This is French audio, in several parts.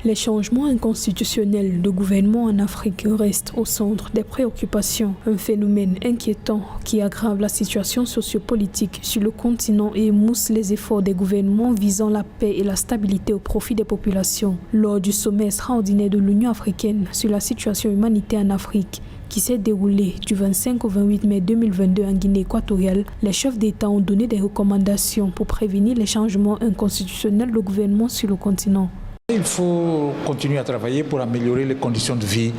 Les changements inconstitutionnels de gouvernement en Afrique restent au centre des préoccupations, un phénomène inquiétant qui aggrave la situation sociopolitique sur le continent et émousse les efforts des gouvernements visant la paix et la stabilité au profit des populations. Lors du sommet extraordinaire de l'Union africaine sur la situation humanitaire en Afrique, qui s'est déroulé du 25 au 28 mai 2022 en Guinée équatoriale, les chefs d'État ont donné des recommandations pour prévenir les changements inconstitutionnels de gouvernement sur le continent. Il faut continuer à travailler pour améliorer les conditions de vie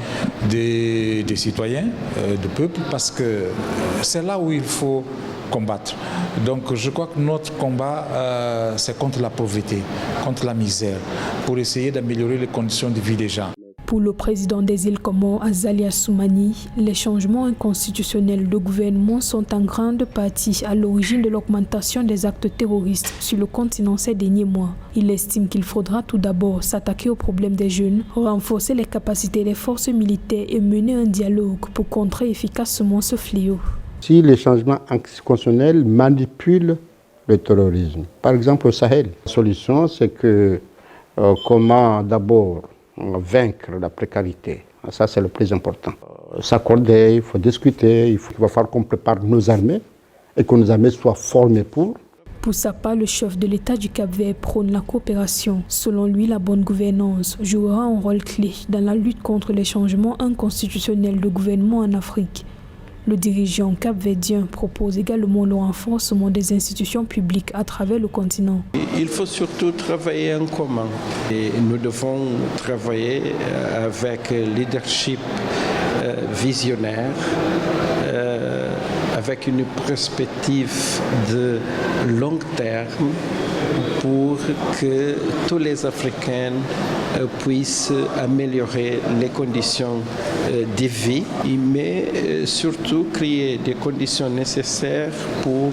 des citoyens, du peuple, parce que c'est là où il faut combattre. Donc je crois que notre combat, c'est contre la pauvreté, contre la misère, pour essayer d'améliorer les conditions de vie des gens. Pour le président des îles Comores, Azali Assoumani, les changements inconstitutionnels de gouvernement sont en grande partie à l'origine de l'augmentation des actes terroristes sur le continent ces derniers mois. Il estime qu'il faudra tout d'abord s'attaquer aux problèmes des jeunes, renforcer les capacités des forces militaires et mener un dialogue pour contrer efficacement ce fléau. Si les changements inconstitutionnels manipulent le terrorisme, par exemple au Sahel, la solution c'est que comment d'abord vaincre la précarité. Ça, c'est le plus important. S'accorder, il faut discuter, il va falloir qu'on prépare nos armées et que nos armées soient formées pour. Pour sa part, le chef de l'État du Cap-Vert prône la coopération. Selon lui, la bonne gouvernance jouera un rôle clé dans la lutte contre les changements inconstitutionnels de gouvernement en Afrique. Le dirigeant capverdien propose également le renforcement des institutions publiques à travers le continent. Il faut surtout travailler en commun. Et nous devons travailler avec un leadership visionnaire, avec une perspective de long terme pour que tous les Africains puissent améliorer les conditions de vie, mais surtout créer des conditions nécessaires pour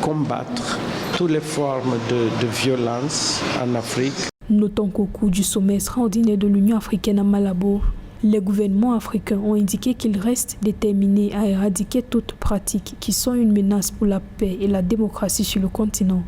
combattre toutes les formes de violence en Afrique. Notons qu'au cours du sommet extraordinaire de l'Union africaine à Malabo, les gouvernements africains ont indiqué qu'ils restent déterminés à éradiquer toutes pratiques qui sont une menace pour la paix et la démocratie sur le continent.